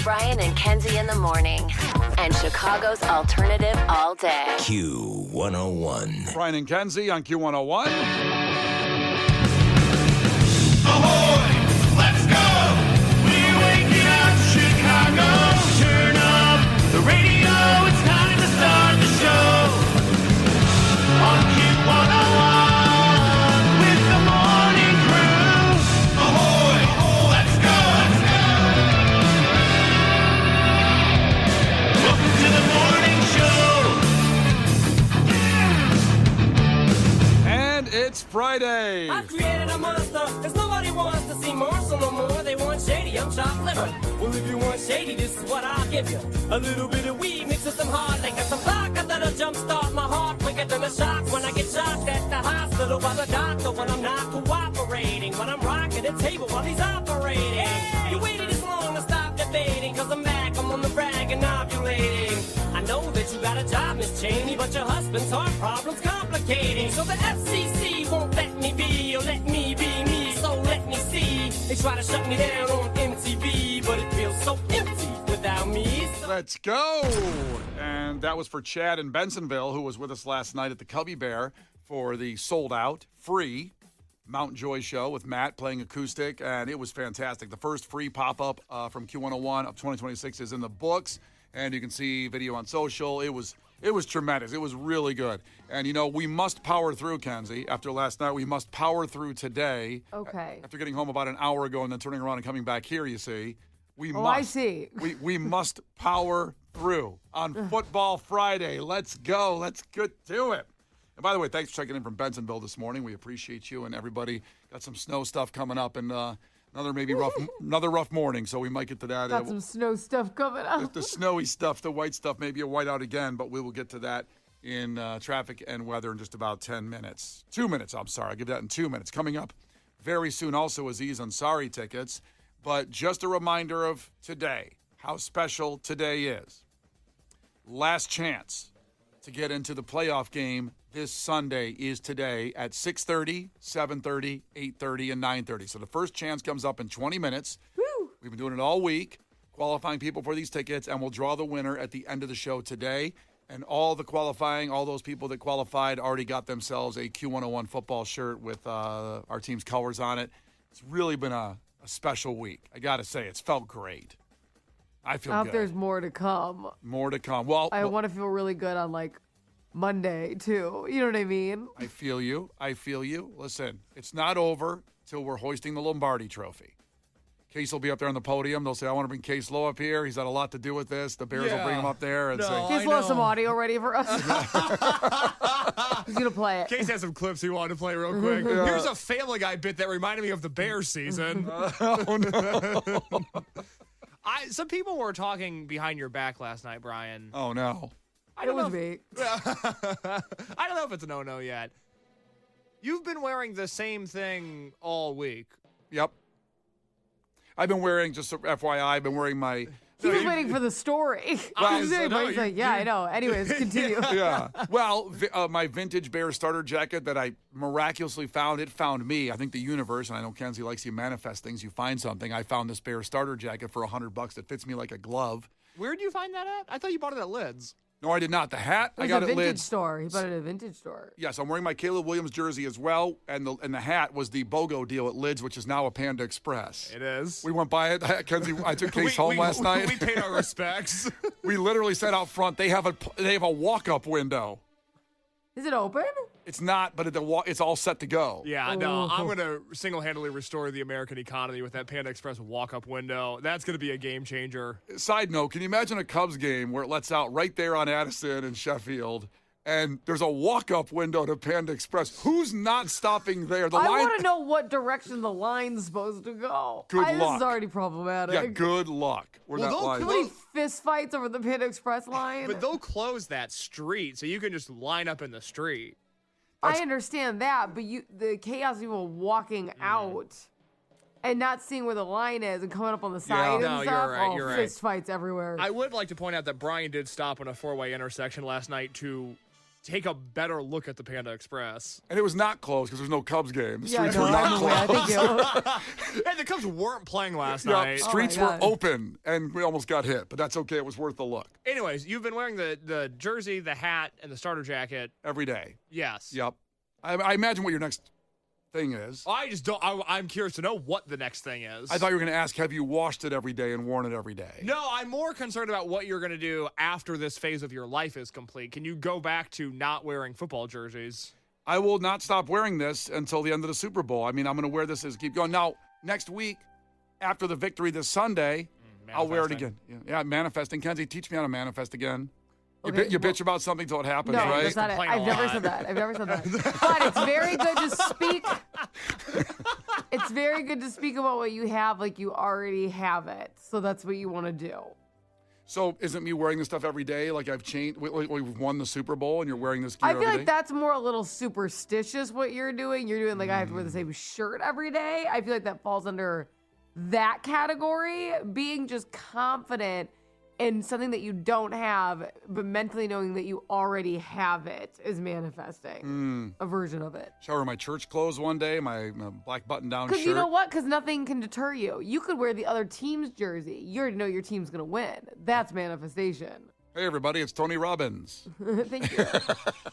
Brian and Kenzie in the morning. And Chicago's alternative all day. Q101. Brian and Kenzie on Q101. Ahoy! Let's go! We're waking up Chicago. Turn up the radio. It's time to start the show. On Q101 with the morning crew. Ahoy! Let's go! Welcome to the morning show. And it's Friday. I created a monster, cause nobody wants to see Marshall no more. They want shady, I'm chopped liver. Well, if you want shady, this is what I'll give you. A little bit of weed mixed with some hard liquor, some vodka that'll jumpstart my heart quicker than a shock when I get shocked at the hospital by the doctor when I'm not cooperating. When I'm rocking the table while he's operating. You waited this long to stop debating, cause I'm back, I'm on the brag and ovulating. I know that you got a job, Miss Cheney, but your husband's heart problem's complicating. So the FCC won't let me be, or let me be me, so let me see. They try to shut me down on MTV, but it feels so empty without me. Let's go. And that was for Chad in Bensonville, who was with us last night at the Cubby Bear for the sold-out, free Mount Joy show with Matt playing acoustic, and it was fantastic. The first free pop-up from Q101 of 2026 is in the books, and you can see video on social. It was tremendous. It was really good. And, you know, we must power through, Kenzie. After last night, we must power through today. Okay. After getting home about an hour ago and then turning around and coming back here, you see. I see. We must power through on Football Friday. Let's go. Let's get to it. And by the way, thanks for checking in from Bensonville this morning. We appreciate you and everybody. Got some snow stuff coming up and another rough morning, so we might get to that. Got some snow stuff coming up. The snowy stuff, the white stuff, maybe a whiteout again, but we will get to that in traffic and weather in just about 10 minutes. 2 minutes, I'm sorry. I'll give that in 2 minutes. Coming up very soon also Aziz Ansari tickets. But just a reminder of today, how special today is. Last chance to get into the playoff game this Sunday is today at 6:30, 7:30, 8:30, and 9:30. So the first chance comes up in 20 minutes. Woo! We've been doing it all week, qualifying people for these tickets, and we'll draw the winner at the end of the show today. And all those people that qualified already got themselves a Q101 football shirt with our team's colors on it. It's really been a special week. I got to say, it's felt great. I feel good. There's more to come. More to come. Well, I want to feel really good on, like, Monday, too. You know what I mean? I feel you. Listen, it's not over till we're hoisting the Lombardi Trophy. Case will be up there on the podium. They'll say, I want to bring Case Lowe up here. He's had a lot to do with this. The Bears will bring him up there and say, Case Lowe has some audio ready for us. He's going to play it. Case has some clips he wanted to play real quick. Here's a Family Guy bit that reminded me of the Bears season. oh, no. Some people were talking behind your back last night, Brian. Oh, no. It was me. I don't know if it's a no-no yet. You've been wearing the same thing all week. Yep. I've been wearing, just FYI, I've been wearing my... He was waiting for the story. I know. Anyways, continue. Yeah. Well, my vintage Bear starter jacket that I miraculously found, it found me. I think the universe, and I know Kenzie likes to manifest things. You find something. I found this Bear starter jacket for $100 that fits me like a glove. Where'd you find that at? I thought you bought it at Lids. No, I did not. The hat, I got it at Lids. Store. He bought it at a vintage store. Yes, I'm wearing my Caleb Williams jersey as well, and the hat was the BOGO deal at Lids, which is now a Panda Express. It is. We went by it. Kenzie, I took Case home last night. We paid our respects. We literally said out front, they have a walk-up window. Is it open? It's not, but it's all set to go. Yeah, no, I'm going to single-handedly restore the American economy with that Panda Express walk-up window. That's going to be a game changer. Side note, can you imagine a Cubs game where it lets out right there on Addison and Sheffield, and there's a walk-up window to Panda Express? Who's not stopping there? I want to know what direction the line's supposed to go. Good luck. This is already problematic. Yeah, good luck. How many fist fights over the Panda Express line? But they'll close that street, so you can just line up in the street. I understand that, but the chaos of people walking out and not seeing where the line is and coming up on the side and stuff. You're right. Fist fights everywhere. I would like to point out that Brian did stop on a four-way intersection last night to take a better look at the Panda Express. And it was not closed because there's no Cubs game. The Yeah, streets no, were not I closed. think you. Hey, the Cubs weren't playing last Yeah, night. streets Oh my were God. open, and we almost got hit, but that's okay. It was worth the look. Anyways, you've been wearing the jersey, the hat, and the starter jacket. Every day. Yes. Yep. I imagine what your next thing is. I just don't. I'm curious to know what the next thing is. I thought you were going to ask, have you washed it every day and worn it every day? No, I'm more concerned about what you're going to do after this phase of your life is complete. Can you go back to not wearing football jerseys? I will not stop wearing this until the end of the Super Bowl. I mean, I'm going to wear this as keep going. Now, next week, after the victory this Sunday, I'll wear it again. Yeah, manifesting. Kenzie, teach me how to manifest again. Okay, You bitch about something till it happens, No, right? that's not it. Complain a I've never lot. said that. I've never said that. But it's very good to speak. It's very good to speak about what you have like you already have it. So that's what you want to do. So isn't me wearing this stuff every day? Like I've changed. We've won the Super Bowl, and you're wearing this gear I feel every like day? that's more a little superstitious what you're doing. You're doing like I have to wear the same shirt every day. I feel like that falls under that category. Being just confident in something that you don't have, but mentally knowing that you already have it is manifesting a version of it. Should I wear my church clothes one day, my black button-down shirt? Because you know what? Because nothing can deter you. You could wear the other team's jersey. You already know your team's going to win. That's manifestation. Hey, everybody, it's Tony Robbins. Thank you.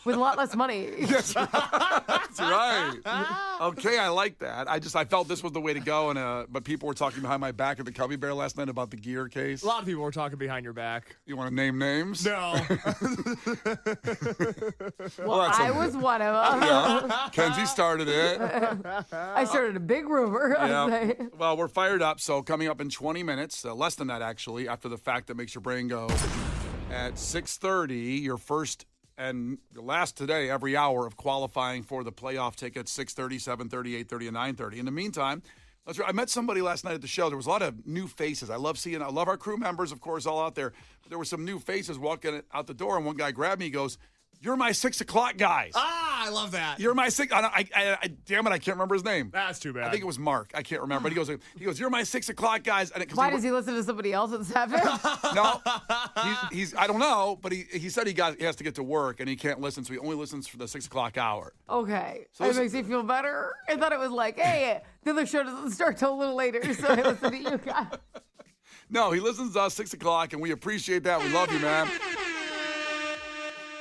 With a lot less money. That's right. Okay, I like that. I felt this was the way to go, but people were talking behind my back at the Cubby Bear last night about the gear case. A lot of people were talking behind your back. You want to name names? No. Well, that's I okay. was one of them. Yeah. Kenzie started it. I started a big rumor. I'd Yeah. say. Well, we're fired up. So coming up in 20 minutes, less than that actually, after the fact that makes your brain go. At 6:30, your first and last today, every hour of qualifying for the playoff tickets, 6:30, 7:30, 8:30, and 9:30. In the meantime, I met somebody last night at the show. There was a lot of new faces. I love our crew members, of course, all out there. But there were some new faces walking out the door, and one guy grabbed me. He goes, "You're my 6 o'clock guys. I love that. You're my 6." Damn it, I can't rember his name. That's too bad. I think it was Mark. I can't remember. But he goes, "You're my 6 o'clock guys." And Why does he listen to somebody else at 7? No, he's. I don't know, but he said he has to get to work and he can't listen, so he only listens for the 6 o'clock hour. Okay. So That this- makes me feel better. I thought it was like, hey, the other show doesn't start till a little later, so I listen to you guys. No, he listens to us 6 o'clock, and we appreciate that. We love you, man.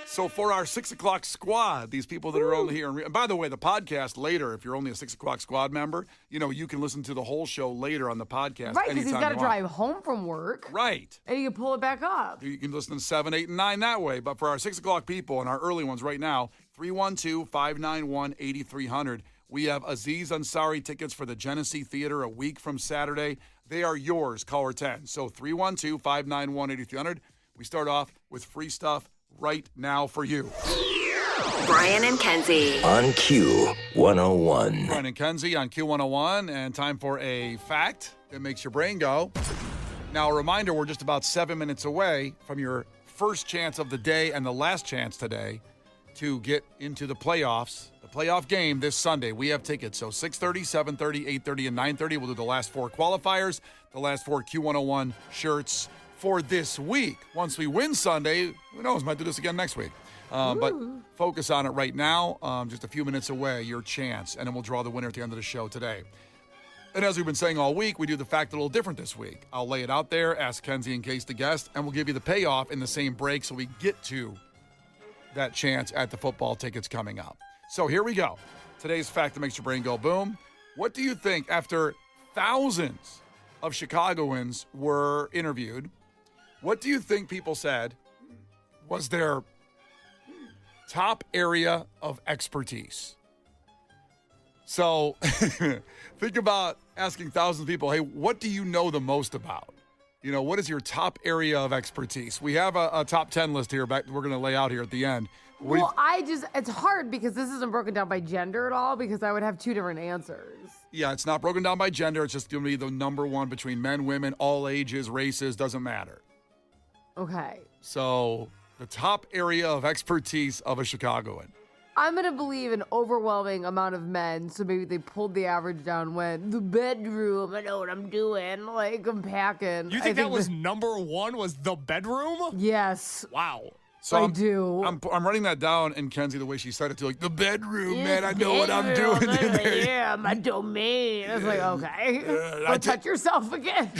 So for our 6 o'clock squad, these people that are only here, and by the way, the podcast later, if you're only a 6 o'clock squad member, you can listen to the whole show later on the podcast. Right, because he's anytime got to you want. drive home from work. Right. And you can pull it back up. You can listen to 7, 8, and 9 that way. But for our 6 o'clock people and our early ones right now, 312-591-8300. We have Aziz Ansari tickets for the Genesee Theater a week from Saturday. They are yours, caller 10. So 312-591-8300. We start off with free stuff right now for you. Brian and Kenzie. On Q101. Brian and Kenzie on Q101, and time for a fact that makes your brain go. Now, a reminder, we're just about 7 minutes away from your first chance of the day and the last chance today to get into the playoffs, the playoff game this Sunday. We have tickets, so 6:30, 7:30, 8:30, and 9:30. We'll do the last 4 qualifiers, the last 4 Q101 shirts for this week. Once we win Sunday, who knows, might do this again next week. But focus on it right now. Just a few minutes away, your chance, and then we'll draw the winner at the end of the show today. And as we've been saying all week, we do the fact a little different this week. I'll lay it out there, ask Kenzie in case the guest, and we'll give you the payoff in the same break so we get to that chance at the football tickets coming up. So here we go. Today's fact that makes your brain go boom. What do you think after thousands of Chicagoans were interviewed? What do you think people said was their top area of expertise? So think about asking thousands of people, hey, what do you know the most about? What is your top area of expertise? We have a top 10 list here we're going to lay out here at the end. Well, it's hard because this isn't broken down by gender at all because I would have 2 different answers. Yeah, it's not broken down by gender. It's just going to be the number one between men, women, all ages, races, doesn't matter. Okay. So the top area of expertise of a Chicagoan. I'm going to believe an overwhelming amount of men, so maybe they pulled the average down when the bedroom, I know what I'm doing, like I'm packing. You think that was number one, was the bedroom? Yes. Wow. So I I'm, do. I'm writing that down, and Kenzie, the way she said it, to like the bedroom, man. I know what I'm doing in there. Yeah, my domain. I was like, okay. Don't touch yourself again.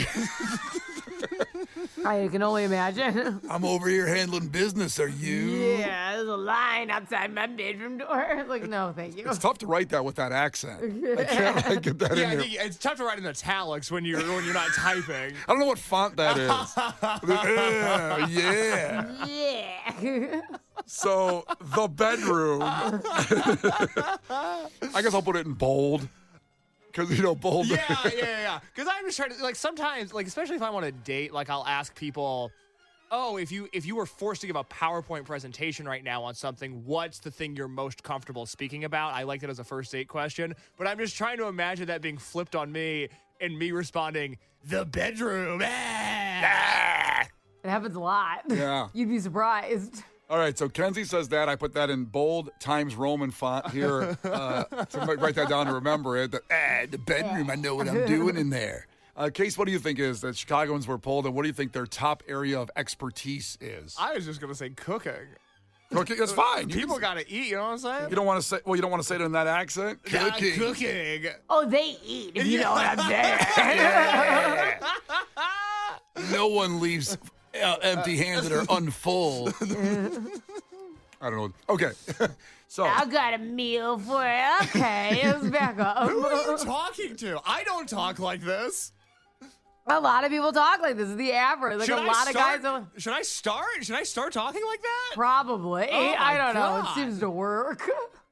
I can only imagine. I'm over here handling business. Are you? Yeah, there's a line outside my bedroom door. Like, no, thank you. It's tough to write that with that accent. I can't like, get that Yeah, in I there. think it's tough to write in italics when you're not typing. I don't know what font that is. Yeah. Yeah. So the bedroom. I guess I'll put it in bold. Because, bold. Yeah. Because I'm just trying to, like, sometimes, like, especially if I want to date, like, I'll ask people, oh, if you were forced to give a PowerPoint presentation right now on something, what's the thing you're most comfortable speaking about? I like that as a first date question. But I'm just trying to imagine that being flipped on me and me responding, the bedroom. Ah! It happens a lot. Yeah. You'd be surprised. All right, so Kenzie says that. I put that in bold Times Roman font here to write that down to remember it. The bedroom, I know what I'm doing in there. Case, what do you think is that Chicagoans were polled, and what do you think their top area of expertise is? I was just going to say cooking. Cooking, that's fine. People got to eat, you know what I'm saying? You don't want to say, you don't want to say it in that accent? Cooking. Cooking. Oh, they eat, if you know what I'm saying. No one leaves empty-handed or unfull. I don't know. Okay. So I got a meal for you. Okay, let's back up. Who are you talking to? I don't talk like this. A lot of people talk like this. Is the average. Like Should a I lot of start- guys are Should I start? Should I start talking like that? probably. Oh I my don't know. It God. seems to work.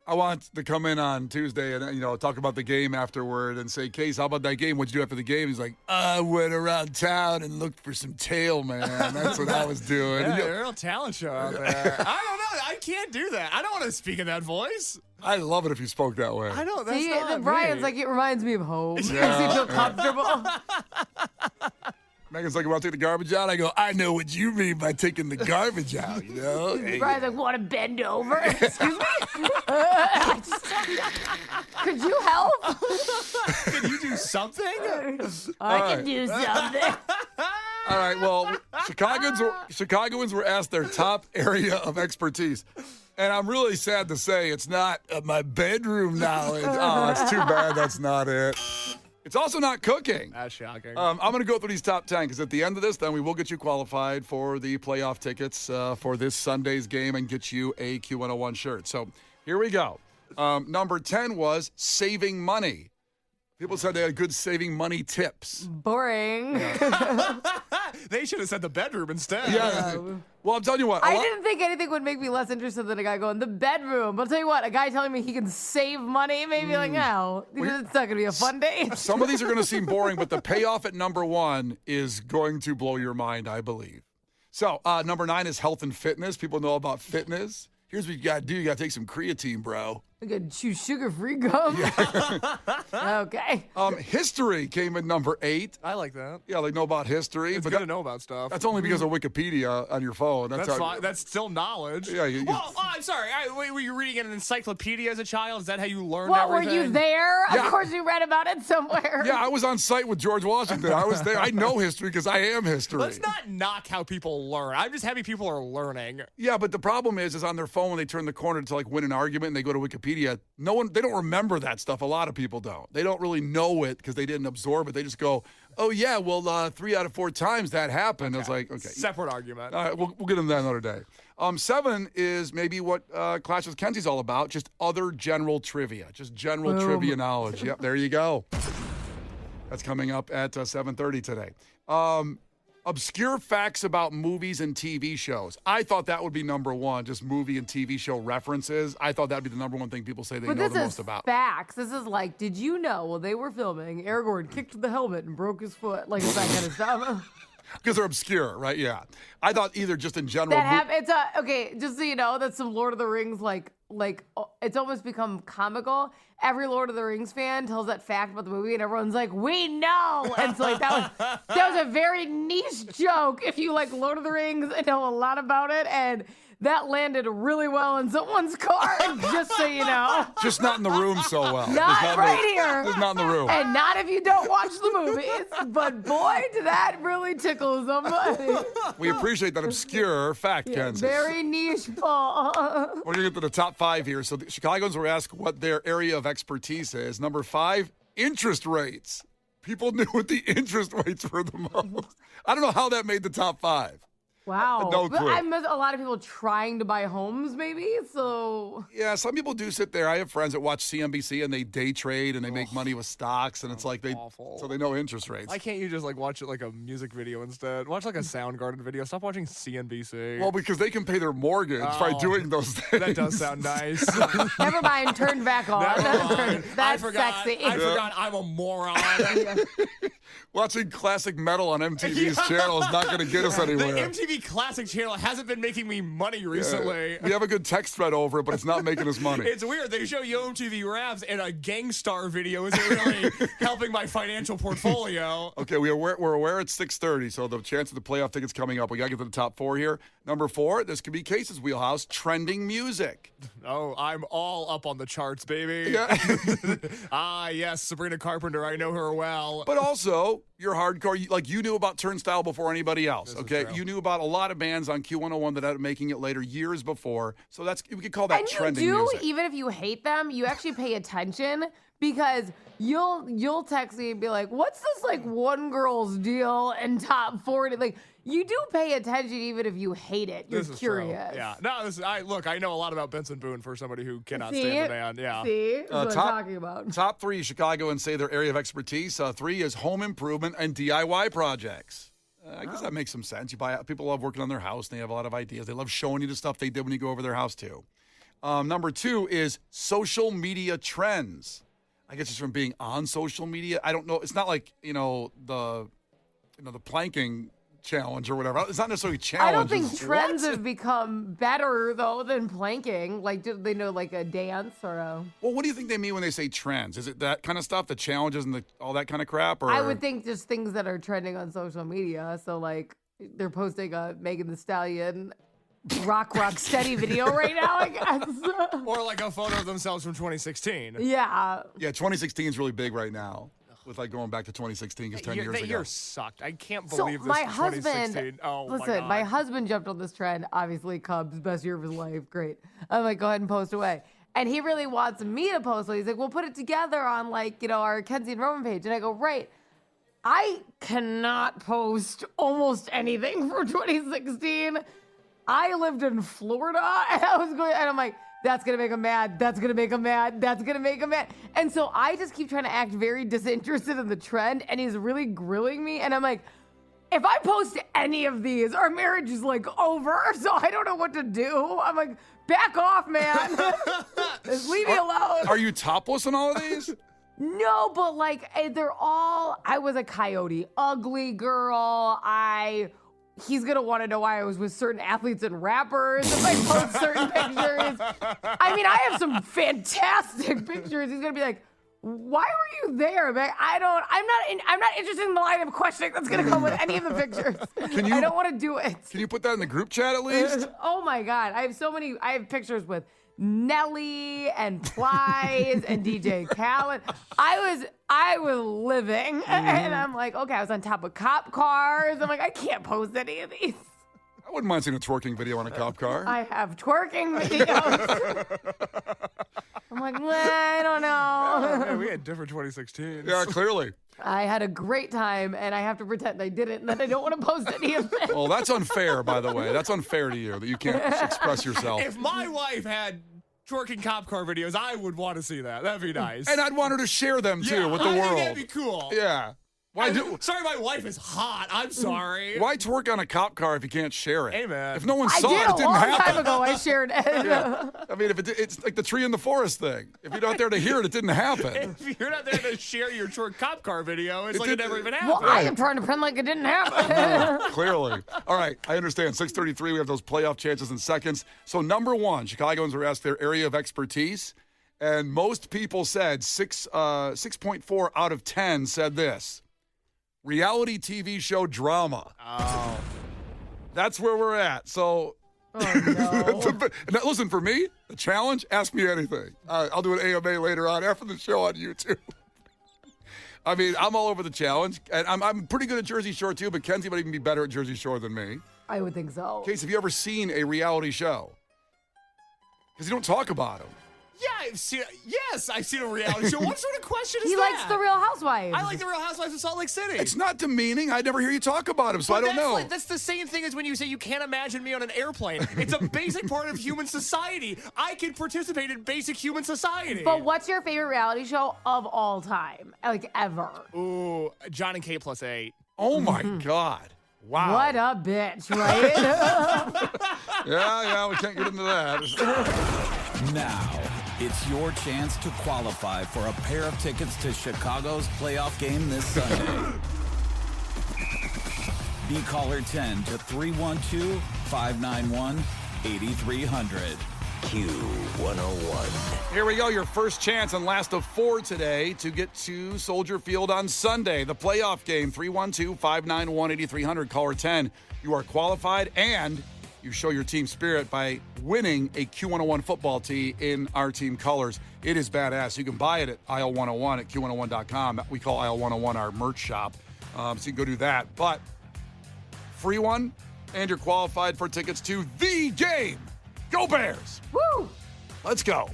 I want to come in on Tuesday and talk about the game afterward and say, Case, how about that game? What'd you do after the game? He's like, I went around town and looked for some tail, man. That's what I was doing. Yeah, a real talent show out there. I don't know. I can't do that. I don't want to speak in that voice. I love it if you spoke that way. I don't. That's See, not Brian's me. like, it reminds me of home. Makes Yeah. me feel comfortable. Megan's like, about to take the garbage out? I go, I know what you mean by taking the garbage out, Hey. Brian's like, want to bend over? Excuse me? Could you help? Can you do something? I right. can do something. All right, well, Chicagoans were asked their top area of expertise. And I'm really sad to say it's not my bedroom knowledge. Oh, it's too bad that's not it. It's also not cooking. That's shocking. I'm going to go through these top 10 because at the end of this, then we will get you qualified for the playoff tickets for this Sunday's game and get you a Q101 shirt. So here we go. Number 10 was saving money. People said they had good saving money tips. Boring. They should have said the bedroom instead. Yeah. Well, I'm telling you what. I didn't think anything would make me less interested than a guy going, the bedroom. But I'll tell you what, a guy telling me he can save money made me like, no, it's not going to be a fun day. Some of these are going to seem boring, but the payoff at number 1 is going to blow your mind, I believe. So, number 9 is health and fitness. People know about fitness. Here's what you got to do. You got to take some creatine, bro. I could choose sugar-free gum. Okay. History came in number 8. I like that. Yeah, they know about history. It's but good to know about stuff. that's only because of Wikipedia on your phone. That's fine. That's still knowledge. Yeah, Well, I'm sorry. Were you reading an encyclopedia as a child? Is that how you learned What, were everything? you there? Yeah. Of course you read about it somewhere. Yeah, I was on site with George Washington. I was there. I know history because I am history. Let's not knock how people learn. I'm just happy people are learning. Yeah, but the problem is on their phone when they turn the corner to like win an argument and they go to Wikipedia, they don't remember that stuff. A lot of people don't. They don't really know it because they didn't absorb it. They just go, oh yeah, well 3 out of 4 times that happened. It's like, okay. Separate argument. All right, we'll get into that another day. 7 is maybe what Clash with Kenzie's all about, just other general trivia, just general Boom. trivia knowledge. Yep, there you go. That's coming up at 7:30 today. Obscure facts about movies and TV shows. I thought that would be number 1, just movie and TV show references. I thought that'd be the number 1 thing people say they But know this the is most about. facts. This is like, did you know while they were filming, Aragorn kicked the helmet and broke his foot? Like, it's that kind of stuff. Because they're obscure, right? Yeah. I thought either just in general. That it's okay. Just so you know, that's some Lord of the Rings like it's almost become comical. Every Lord of the Rings fan tells that fact about the movie, and everyone's like, "We know." And so like that was a very niche joke if you like Lord of the Rings and know a lot about it. And that landed really well in someone's car, just so you know. Just not in the room so well. Not right here. Just not in the room. And not if you don't watch the movies. But boy, did that really tickle somebody. We appreciate that obscure fact, Kenzie. Very niche, Paul. We're going to get to the top 5 here. So the Chicagoans were asked what their area of expertise is. Number 5, interest rates. People knew what the interest rates were the most. I don't know how that made the top 5. Wow. No But clue. I met a lot of people trying to buy homes, maybe. So Yeah, some people do sit there. I have friends that watch CNBC and they day trade and they make money with stocks, and it's like so they know interest rates. Why can't you just like watch it like a music video instead? Watch like a Soundgarden video. Stop watching CNBC. Well, because they can pay their mortgage by doing those things. That does sound nice. never mind, turn back on. Never mind. That's I forgot, sexy. I forgot I'm a moron. Watching classic metal on MTV's channel is not going to get us anywhere. The MTV Classic channel hasn't been making me money recently. We have a good text thread over it, but it's not making us money. It's weird. They show Yo MTV Raps, and a Gangstar video isn't really helping my financial portfolio. Okay, we're aware it's 6:30, so the chance of the playoff tickets coming up. We got to get to the top 4 here. Number 4, this could be Case's wheelhouse, trending music. Oh, I'm all up on the charts, baby. Yeah. Yes, Sabrina Carpenter. I know her well. But also, you're hardcore. You knew about Turnstile before anybody else, This is okay? true. You knew about a lot of bands on Q101 that ended up making it later, years before. So we could call that And trending you do, music. even if you hate them, you actually pay attention because you'll text me and be like, "What's this like one girl's deal in top 40?" Like you do pay attention even if you hate it. You're This is curious. True. Yeah. No, I know a lot about Benson Boone for somebody who cannot See? stand the band. Yeah. See? That's what I'm top- talking about. Top 3 Chicagoans say their area of expertise. 3 is home improvement and DIY projects. I guess that makes some sense. People love working on their house. And they have a lot of ideas. They love showing you the stuff they did when you go over their house too. Number 2 is social media trends. I guess it's from being on social media. I don't know. It's not like the planking challenge or whatever. It's not necessarily I don't challenges. think trends have become better though than planking. Like, do they know like a dance or a? Well, what do you think they mean when they say trends? Is it that kind of stuff, the challenges and all that kind of crap? Or I would think just things that are trending on social media. So like they're posting a Megan Thee Stallion rock steady video right now, I guess. Or like a photo of themselves from 2016. Yeah. Yeah, 2016 is really big right now. With like going back to 2016 because 10 years that ago. year sucked. I can't So believe this my is husband, 2016. Oh listen, my God. husband jumped on this trend. Obviously, Cubs, best year of his life. Great. I'm like, go ahead and post away. And he really wants me to post. So he's like, we'll put it together on our Kenzie and Roman page. And I go, right. I cannot post almost anything from 2016. I lived in Florida and I'm like, that's going to make him mad. That's going to make him mad. That's going to make him mad. And so I just keep trying to act very disinterested in the trend, and he's really grilling me. And I'm like, if I post any of these, our marriage is like over. So I don't know what to do. I'm like, back off, man. Just leave me alone. Are you topless in all of these? No, but like I was a coyote, ugly girl. He's going to want to know why I was with certain athletes and rappers if I post certain pictures. I mean, I have some fantastic pictures. He's going to be like, why were you there? Like, I'm not interested in the line of questioning that's going to come with any of the pictures. I don't want to do it. Can you put that in the group chat at least? Oh my God. I have pictures with Nelly and Plies and DJ Khaled. I was living, and I'm like, okay, I was on top of cop cars. I'm like, I can't post any of these. I wouldn't mind seeing a twerking video on a cop car. I have twerking videos. I'm like, I don't know. Yeah, we had different 2016s. Yeah, clearly. I had a great time, and I have to pretend I didn't, and that I don't want to post any of it. Well, that's unfair, by the way. That's unfair to you that you can't express yourself. If my wife had twerking cop car videos, I would want to see that. That'd be nice. And I'd want her to share them, too, yeah, with the I world. think that'd be cool. Yeah. Sorry, my wife is hot. I'm sorry. Why twerk on a cop car if you can't share it? Hey, man. If no one I saw did it, a it didn't long happen. time ago. I shared it. Yeah. I mean, it's like the tree in the forest thing. If you're not there to hear it, it didn't happen. If you're not there to share your twerk cop car video, it's like it never even happened. Well, I am trying to pretend like it didn't happen. Clearly. All right, I understand. 6:33, we have those playoff chances in seconds. So number 1, Chicagoans were asked their area of expertise, and most people said 6.4 out of 10 said this. Reality TV show drama. Oh. That's where we're at. So Oh, no. Now, listen, for me, the challenge, ask me anything. I'll do an AMA later on after the show on YouTube. I mean, I'm all over the challenge. And I'm pretty good at Jersey Shore, too, but Kenzie might even be better at Jersey Shore than me. I would think so. Case, have you ever seen a reality show? Because you don't talk about them. Yeah, I've seen a reality show. What sort of question is He that? likes The Real Housewives. I like The Real Housewives of Salt Lake City. It's not demeaning. I never hear you talk about them, so I don't know. That's the same thing as when you say you can't imagine me on an airplane. It's a basic part of human society. I can participate in basic human society. But what's your favorite reality show of all time? Like, ever? Ooh, John and Kate plus 8. Oh, my God. Wow. What a bitch, right? Yeah, we can't get into that. Now, it's your chance to qualify for a pair of tickets to Chicago's playoff game this Sunday. Be caller 10 to 312-591-8300. Q101. Here we go, your first chance and last of 4 today to get to Soldier Field on Sunday. The playoff game, 312-591-8300, caller 10. You are qualified and you show your team spirit by winning a Q101 football tee in our team colors. It is badass. You can buy it at aisle 101 at Q101.com. We call aisle 101 our merch shop. So you can go do that. But free one, and you're qualified for tickets to the game. Go Bears! Woo! Let's go.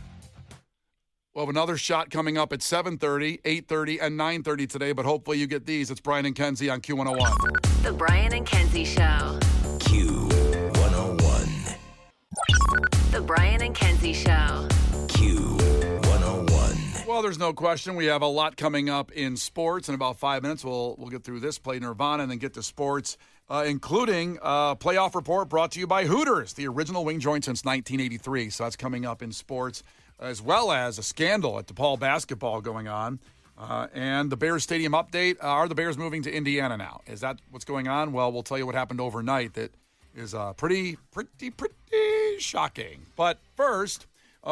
We'll have another shot coming up at 7:30, 8:30, and 9:30 today, but hopefully you get these. It's Brian and Kenzie on Q101. The Brian and Kenzie Show. Q101. The Brian and Kenzie Show. Q101. Well, there's no question. We have a lot coming up in sports. In about 5 minutes, we'll get through this, play Nirvana, and then get to sports, including a playoff report brought to you by Hooters, the original wing joint since 1983. So that's coming up in sports, as well as a scandal at DePaul basketball going on. And the Bears stadium update. Are the Bears moving to Indiana now? Is that what's going on? Well, we'll tell you what happened overnight that is pretty shocking. But first,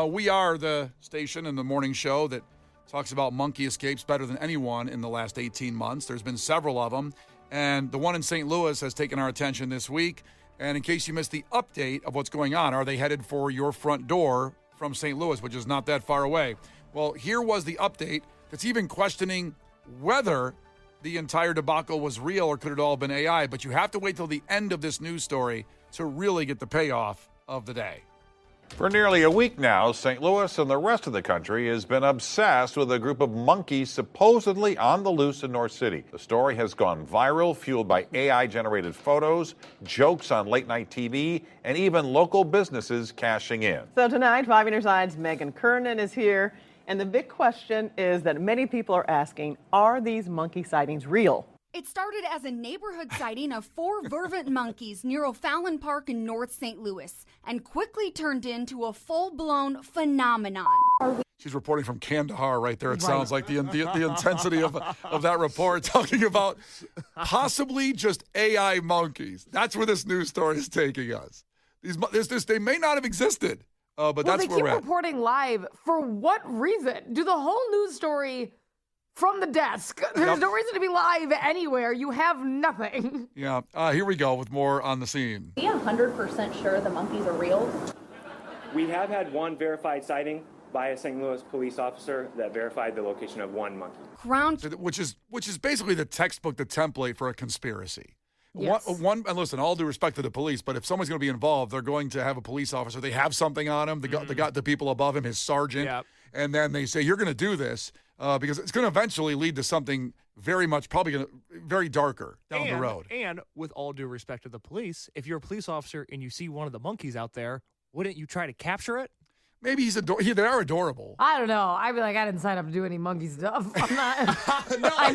we are the station and the morning show that talks about monkey escapes better than anyone in the last 18 months. There's been several of them. And the one in St. Louis has taken our attention this week. And in case you missed the update of what's going on, are they headed for your front door from St. Louis, which is not that far away? Well, here was the update that's even questioning whether the entire debacle was real or could it all have been AI. But you have to wait till the end of this news story to really get the payoff of the day. For nearly a week now, St. Louis and the rest of the country has been obsessed with a group of monkeys supposedly on the loose in North City. The story has gone viral, fueled by AI-generated photos, jokes on late-night TV, and even local businesses cashing in. So tonight, 5 News Live's Megan Kernan is here, and the big question is that many people are asking, are these monkey sightings real? It started as a neighborhood sighting of 4 vervant monkeys near O'Fallon Park in North St. Louis and quickly turned into a full-blown phenomenon. She's reporting from Kandahar right there. It sounds like the intensity of that report, talking about possibly just AI monkeys. That's where this news story is taking us. They may not have existed, but that's where we're at. They keep reporting live. For what reason? Do the whole news story from the desk. There's no reason to be live anywhere. You have nothing. Yeah. Here we go with more on the scene. Are you 100% sure the monkeys are real? We have had one verified sighting by a St. Louis police officer that verified the location of one monkey. Which is basically the textbook, the template for a conspiracy. Yes. And listen, all due respect to the police, but if someone's going to be involved, they're going to have a police officer. They have something on him. They got the people above him, his sergeant. Yep. And then they say, you're going to do this because it's going to eventually lead to something very darker down the road. And with all due respect to the police, if you're a police officer and you see one of the monkeys out there, wouldn't you try to capture it? Maybe they are adorable. I don't know. I'd be like, I didn't sign up to do any monkey stuff. I'm not. No, I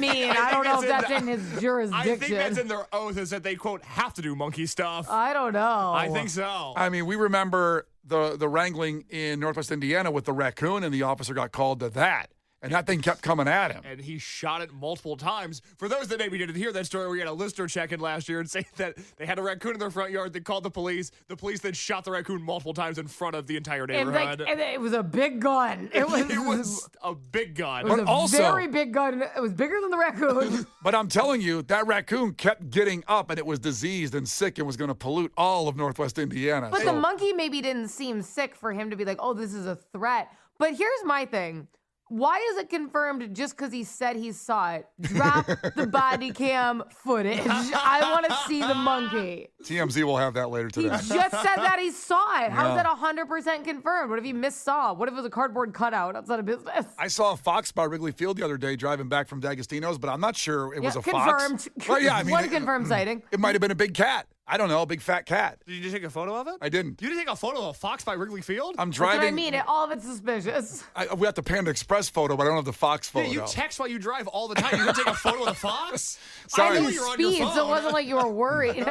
don't know if that's in his jurisdiction. I think that's in their oath, is that they, quote, have to do monkey stuff. I don't know. I think so. I mean, we remember the wrangling in Northwest Indiana with the raccoon, and the officer got called to that. and that thing kept coming at him. And he shot it multiple times. For those that maybe didn't hear that story, we had a listener check in last year and say that they had a raccoon in their front yard. They called the police. The police then shot the raccoon multiple times in front of the entire neighborhood. And it was a big gun. It was a big gun. It was a very big gun. It was bigger than the raccoon. But I'm telling you, that raccoon kept getting up, and it was diseased and sick and was going to pollute all of Northwest Indiana. But the monkey maybe didn't seem sick for him to be like, oh, this is a threat. But here's my thing. Why is it confirmed just because he said he saw it? Drop the body cam footage. I want to see the monkey. TMZ will have that later He today. just said that he saw it. How's Yeah. that 100% confirmed? What if he missaw? What if it was a cardboard cutout outside of business? I saw a fox by Wrigley Field the other day driving back from D'Agostino's, but I'm not sure it was a confirmed. fox. Well, yeah, I mean, One confirmed sighting. It might have been a big cat. I don't know, a big fat cat. Did you take a photo of it? I didn't. You didn't take a photo of a fox by Wrigley Field? I'm That's driving. what I mean. All of it's suspicious. We got the Panda Express photo, but I don't have the fox photo. Yeah, you text while you drive all the time. You can take a photo of the fox? Sorry. I know I you're on speed, your phone. so it wasn't like you were worried.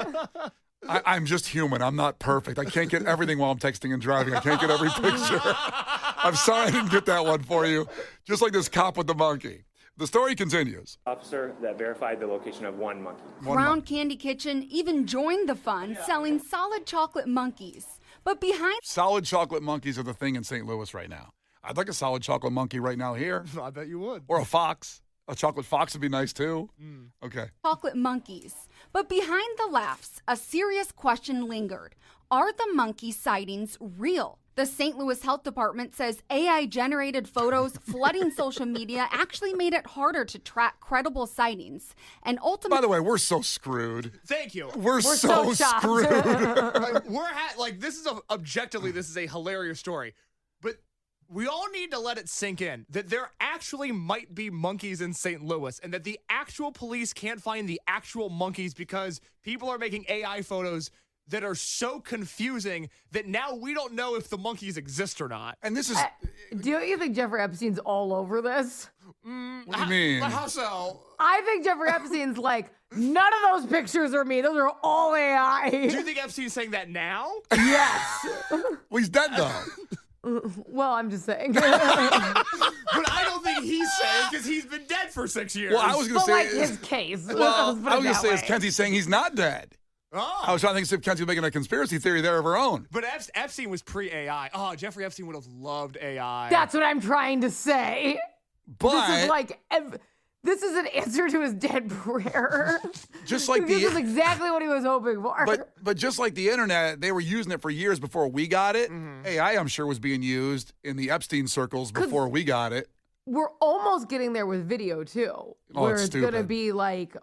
I'm just human. I'm not perfect. I can't get everything while I'm texting and driving. I can't get every picture. I'm sorry I didn't get that one for you. Just like this cop with the monkey. The story continues. Officer that verified the location of one monkey. Crown Candy Kitchen even joined the fun, selling solid chocolate monkeys. But behind Solid chocolate monkeys are the thing in St. Louis right now. I'd like a solid chocolate monkey right now here. I bet you would. Or a fox. A chocolate fox would be nice too. Okay. chocolate monkeys. But behind the laughs, a serious question lingered. Are the monkey sightings real? The St. Louis Health Department says AI-generated photos flooding social media actually made it harder to track credible sightings. And ultimately, By the way, we're so screwed. Thank you. We're so shocked. screwed. This is objectively, this is a hilarious story. But we all need to let it sink in that there actually might be monkeys in St. Louis and that the actual police can't find the actual monkeys because people are making AI photos that are so confusing that now we don't know if the monkeys exist or not. And this is... Do you think Jeffrey Epstein's all over this? What do you mean? How so? I think Jeffrey Epstein's like, none of those pictures are me. Those are all AI. Do you think Epstein's saying that now? Yes. Well, he's dead though. Well, I'm just saying. But I don't think he's saying because he's been dead for 6 years. Well, I was going to But say... like his case. Well, I was going to say, is Kenzie saying he's not dead? Oh. I was trying to think if Kenzie was making a conspiracy theory there of her own. But Epstein was pre-AI. Oh, Jeffrey Epstein would have loved AI. That's what I'm trying to say. But... This is like... This is an answer to his dead prayer. Just like this the... is exactly what he was hoping for. But just like the internet, they were using it for years before we got it. Mm-hmm. AI, I'm sure, was being used in the Epstein circles before we got it. We're almost getting there with video too, where it's it's gonna stupid. be like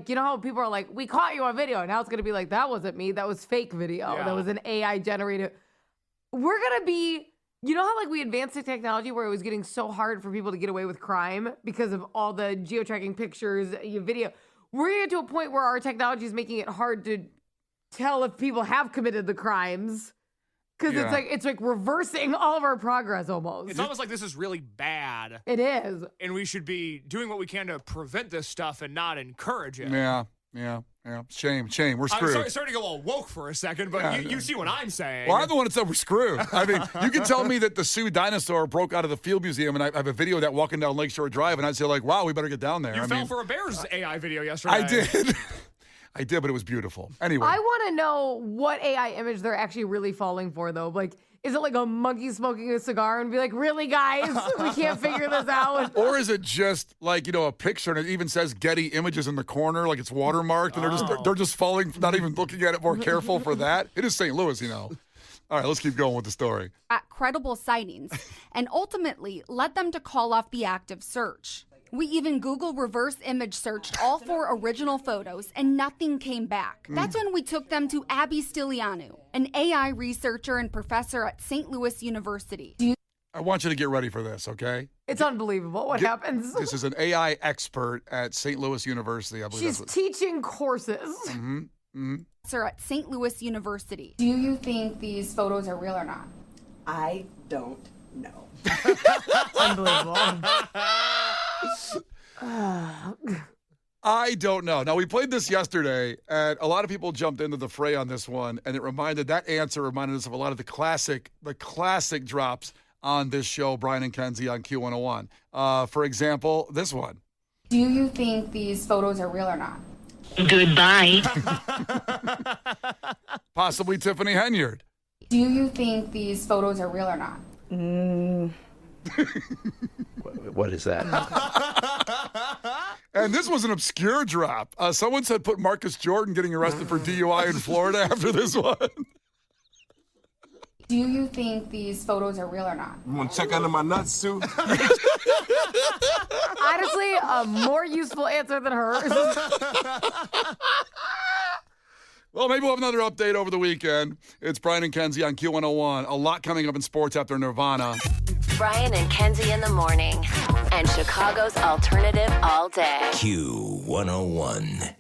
you know how people are like, we caught you on video. Now it's gonna be like, that wasn't me. That was fake video. Yeah. That was an AI generated. We're gonna be, you know how like we advanced the technology where it was getting so hard for people to get away with crime because of all the geo-tracking pictures, video. We're gonna get to a point where our technology is making it hard to tell if people have committed the crimes. Because Yeah. it's like reversing all of our progress almost. It's almost like this is really bad. It is. And we should be doing what we can to prevent this stuff and not encourage it. Yeah. Shame. We're I'm screwed. sorry to go all woke for a second, but Yeah. you see what I'm saying. Well, I'm the one that said we're screwed. I mean, you can tell me that the Sioux dinosaur broke out of the Field Museum, and I have a video of that walking down Lakeshore Drive, and I'd say, like, wow, we better get down there. You I fell mean, for a Bears AI video yesterday. I did. I did, but it was beautiful. Anyway. I want to know what AI image they're actually really falling for, though. Like, is it like a monkey smoking a cigar and be like, really, guys? We can't figure this out. Or is it just like, a picture and it even says Getty Images in the corner, like it's watermarked, and they're just falling, not even looking at it more careful for that? It is St. Louis, All right, let's keep going with the story. at credible sightings and ultimately led them to call off the active search. We even Google reverse image searced all 4 original photos and nothing came back. That's when we took them to Abby Stilianu, an AI researcher and professor at St. Louis University. I want you to get ready for this, okay? It's unbelievable what happens. This is an AI expert at St. Louis University, I believe. She's teaching courses. Professor at St. Louis University. Do you think these photos are real or not? I don't know. Unbelievable. I don't know. Now, we played this yesterday, and a lot of people jumped into the fray on this one, and that answer reminded us of a lot of the classic drops on this show, Brian and Kenzie on Q101. For example, this one. Do you think these photos are real or not? Goodbye. Possibly Tiffany Henyard. Do you think these photos are real or not? What is that? And this was an obscure drop. Someone said put Marcus Jordan getting arrested for DUI in Florida after this one. Do you think these photos are real or not? You want to check under my nuts, too? Honestly, a more useful answer than hers. Well, maybe we'll have another update over the weekend. It's Brian and Kenzie on Q101. A lot coming up in sports after Nirvana. Brian and Kenzie in the morning. And Chicago's alternative all day. Q101.